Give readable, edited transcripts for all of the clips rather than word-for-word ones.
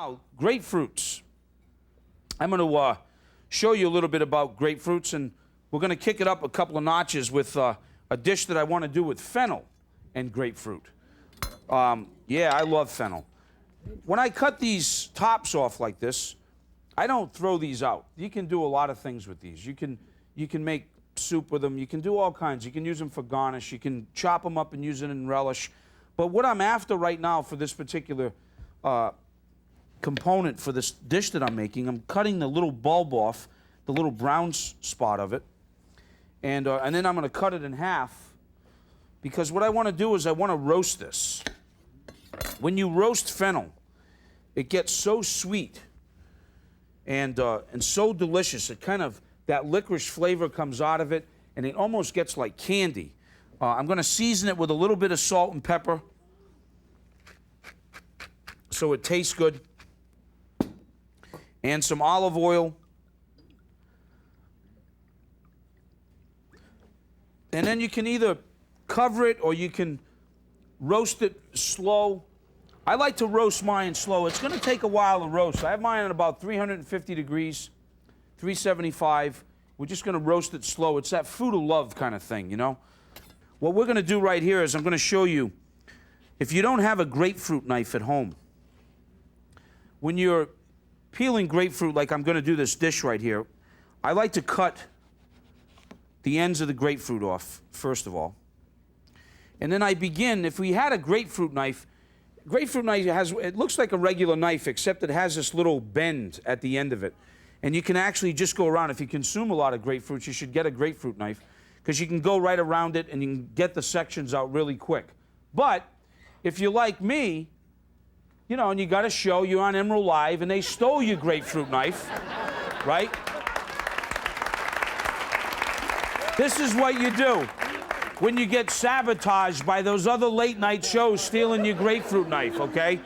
Now, grapefruits. I'm going to show you a little bit about grapefruits, and we're going to kick it up a couple of notches with a dish that I want to do with fennel and grapefruit. Yeah, I love fennel. When I cut these tops off like this, I don't throw these out. You can do a lot of things with these. You can make soup with them. You can do all kinds. You can use them for garnish. You can chop them up and use it in relish. But what I'm after right now for this particular component for this dish that I'm making, I'm cutting the little bulb off, the little brown spot of it, and then I'm going to cut it in half, because what I want to do is I want to roast this. When you roast fennel, it gets so sweet and so delicious. It kind of, that licorice flavor comes out of it, and it almost gets like candy. I'm going to season it with a little bit of salt and pepper so it tastes good, and some olive oil. And then you can either cover it or you can roast it slow. I like to roast mine slow. It's going to take a while to roast. I have mine at about 350 degrees, 375. We're just going to roast it slow. It's that food of love kind of thing, you know? What we're going to do right here is I'm going to show you, if you don't have a grapefruit knife at home, when you're peeling grapefruit, like I'm going to do this dish right here, I like to cut the ends of the grapefruit off, first of all. And then I begin, if we had a grapefruit knife has, it looks like a regular knife, except it has this little bend at the end of it. And you can actually just go around. If you consume a lot of grapefruits, you should get a grapefruit knife, because you can go right around it and you can get the sections out really quick. But if you're like me, you know, and you got a show, you're on Emeril Live, and they stole your grapefruit knife, right? This is what you do when you get sabotaged by those other late night shows stealing your grapefruit knife, okay?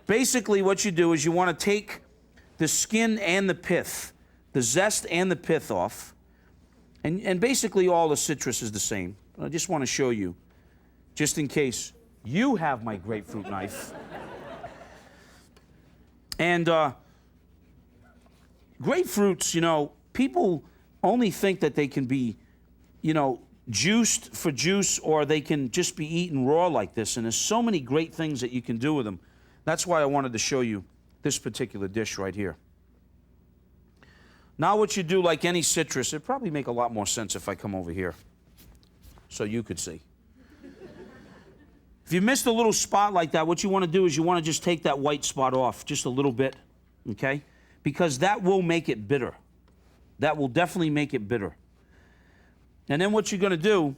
Basically what you do is you want to take the skin and the pith, the zest and the pith off, and basically all the citrus is the same. I just want to show you, just in case you have my grapefruit knife. And grapefruits, you know, people only think that they can be, you know, juiced for juice, or they can just be eaten raw like this. And there's so many great things that you can do with them. That's why I wanted to show you this particular dish right here. Now what you do, like any citrus, it'd probably make a lot more sense if I come over here so you could see. If you missed a little spot like that, what you want to do is you want to just take that white spot off just a little bit, okay? Because that will make it bitter. That will definitely make it bitter. And then what you're going to do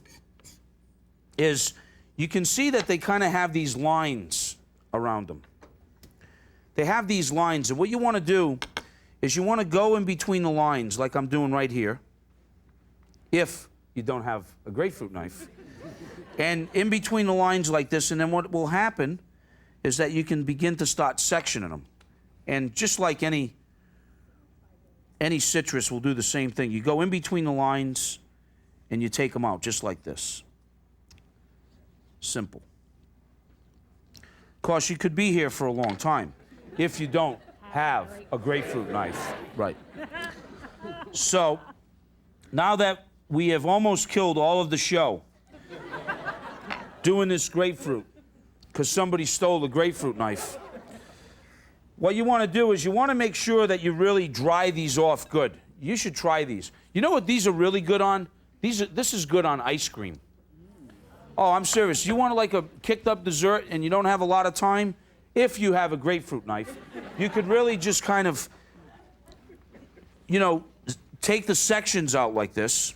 is you can see that they kind of have these lines around them. They have these lines, and what you want to do is you want to go in between the lines like I'm doing right here, if you don't have a grapefruit knife. And in between the lines like this, and then what will happen is that you can begin to start sectioning them. And just like any citrus will do the same thing. You go in between the lines and you take them out just like this. Simple. Of course, you could be here for a long time if you don't have a grapefruit knife. Right. So, now that we have almost killed all of the show doing this grapefruit, because somebody stole the grapefruit knife, what you want to do is you want to make sure that you really dry these off good. You should try these. You know what these are really good on? This is good on ice cream. Oh, I'm serious. You want like a kicked up dessert and you don't have a lot of time? If you have a grapefruit knife, you could really just kind of, you know, take the sections out like this,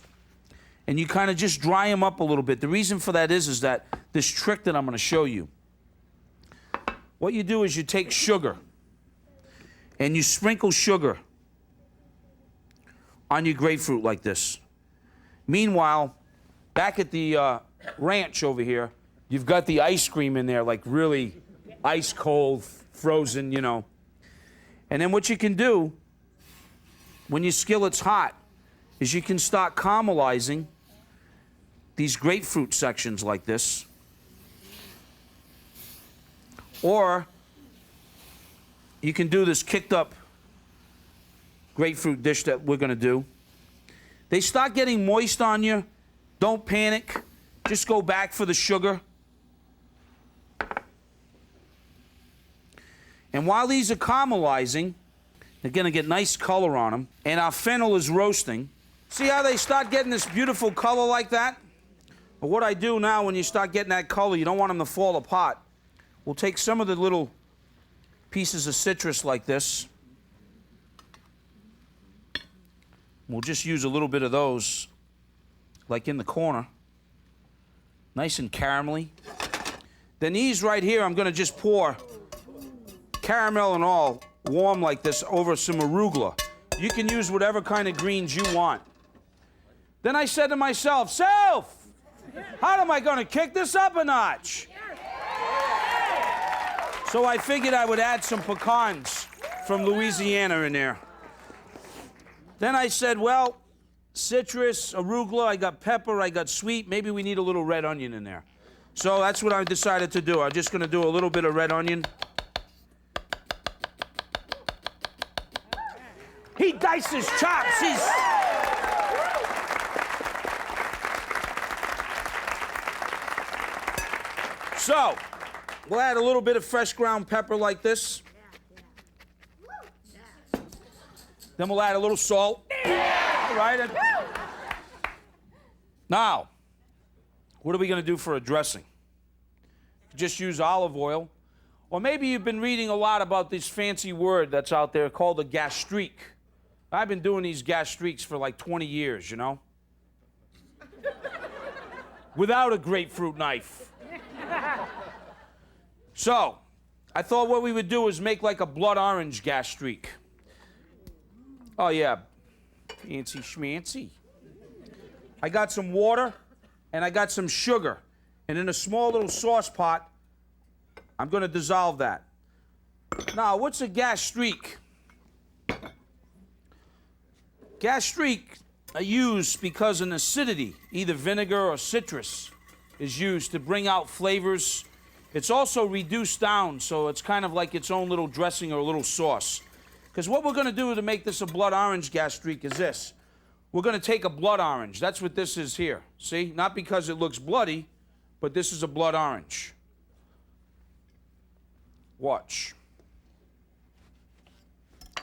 and you kind of just dry them up a little bit. The reason for that is that this trick that I'm going to show you, what you do is you take sugar and you sprinkle sugar on your grapefruit like this. Meanwhile, back at the ranch over here, you've got the ice cream in there, like really ice cold, frozen, you know. And then what you can do when your skillet's hot is you can start caramelizing these grapefruit sections like this. Or you can do this kicked up grapefruit dish that we're going to do. They start getting moist on you. Don't panic. Just go back for the sugar. And while these are caramelizing, they're going to get nice color on them. And our fennel is roasting. See how they start getting this beautiful color like that? But what I do now, when you start getting that color, you don't want them to fall apart. We'll take some of the little pieces of citrus like this. We'll just use a little bit of those, like in the corner. Nice and caramelly. Then these right here, I'm going to just pour caramel and all, warm like this, over some arugula. You can use whatever kind of greens you want. Then I said to myself, Self, how am I going to kick this up a notch? So I figured I would add some pecans from Louisiana in there. Then I said, well, citrus, arugula, I got pepper, I got sweet. Maybe we need a little red onion in there. So that's what I decided to do. I'm just going to do a little bit of red onion. He dices chops. So, we'll add a little bit of fresh ground pepper like this. Then we'll add a little salt. All right. Now, what are we going to do for a dressing? Just use olive oil. Or maybe you've been reading a lot about this fancy word that's out there called a gastrique. I've been doing these gastriques for like 20 years, you know? Without a grapefruit knife. So, I thought what we would do is make like a blood orange gastrique. Oh yeah, fancy schmancy. I got some water and I got some sugar. And in a small little sauce pot, I'm going to dissolve that. Now, what's a gastrique? Gastrique are used because an acidity, either vinegar or citrus, is used to bring out flavors. It's also reduced down, so it's kind of like its own little dressing or a little sauce. Because what we're going to do to make this a blood orange gastrique is this. We're going to take a blood orange. That's what this is here. See? Not because it looks bloody, but this is a blood orange. Watch.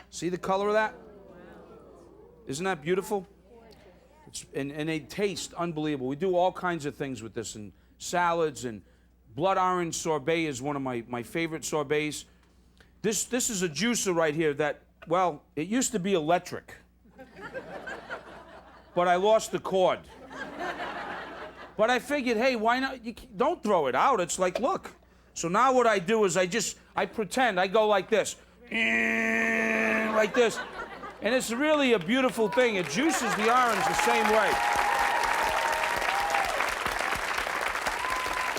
See the color of that? Isn't that beautiful? And they taste unbelievable. We do all kinds of things with this, and salads, and blood orange sorbet is one of my favorite sorbets. This is a juicer right here that, well, it used to be electric. But I lost the cord. But I figured, hey, why not? Don't throw it out. It's like, look. So now what I do is I pretend, I go like this. Like this. And it's really a beautiful thing. It juices the orange the same way.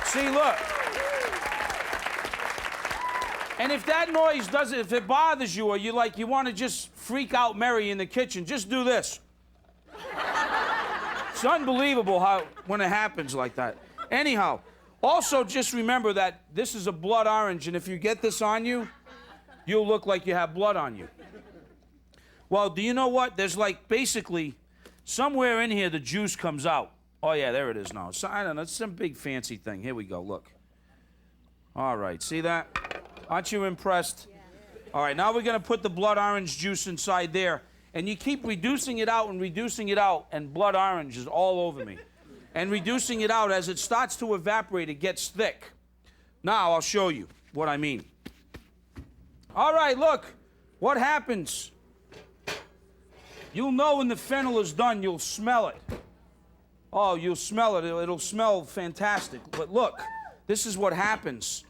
See, look. And if that noise doesn't, if it bothers you or you want to just freak out Mary in the kitchen, just do this. It's unbelievable when it happens like that. Anyhow, also just remember that this is a blood orange, and if you get this on you, you'll look like you have blood on you. Well, do you know what? There's like basically somewhere in here the juice comes out. Oh yeah, there it is now. So, I don't know, it's some big fancy thing. Here we go, look. All right, see that? Aren't you impressed? All right, now we're going to put the blood orange juice inside there. And you keep reducing it out, and blood orange is all over me. And reducing it out, as it starts to evaporate, it gets thick. Now I'll show you what I mean. All right, look. What happens? You'll know when the fennel is done. You'll smell it. Oh, you'll smell it. It'll smell fantastic. But look, this is what happens.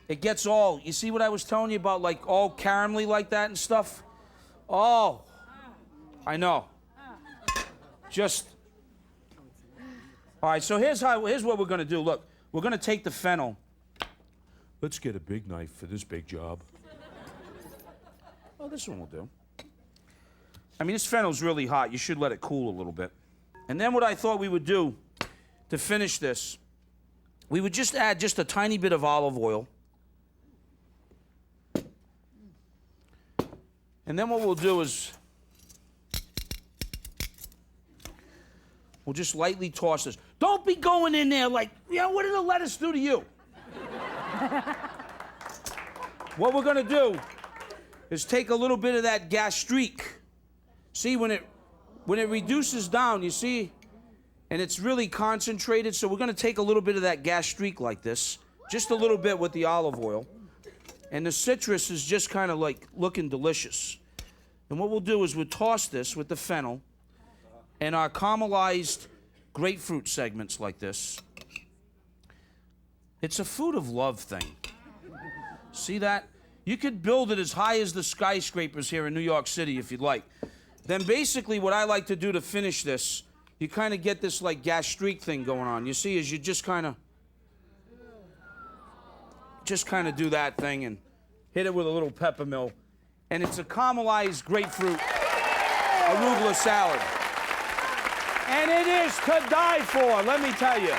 It gets all, you see what I was telling you about, like all caramelly like that and stuff? Oh, I know. Just, all right, so here's what we're going to do. Look, we're going to take the fennel. Let's get a big knife for this big job. Oh, this one will do. I mean, this fennel's really hot. You should let it cool a little bit. And then what I thought we would do to finish this, we would just add just a tiny bit of olive oil. And then what we'll do is we'll just lightly toss this. Don't be going in there like, what did the lettuce do to you? What we're gonna do is take a little bit of that gastrique. See, when it reduces down, you see, and it's really concentrated, so we're gonna take a little bit of that gastrique like this, just a little bit with the olive oil, and the citrus is just kind of like looking delicious. And what we'll do is we'll toss this with the fennel and our caramelized grapefruit segments like this. It's a food of love thing. See that? You could build it as high as the skyscrapers here in New York City if you'd like. Then basically what I like to do to finish this, you kind of get this like gastrique thing going on. You see, as you just kind of do that thing and hit it with a little peppermill. And it's a caramelized grapefruit arugula salad. And it is to die for, let me tell you.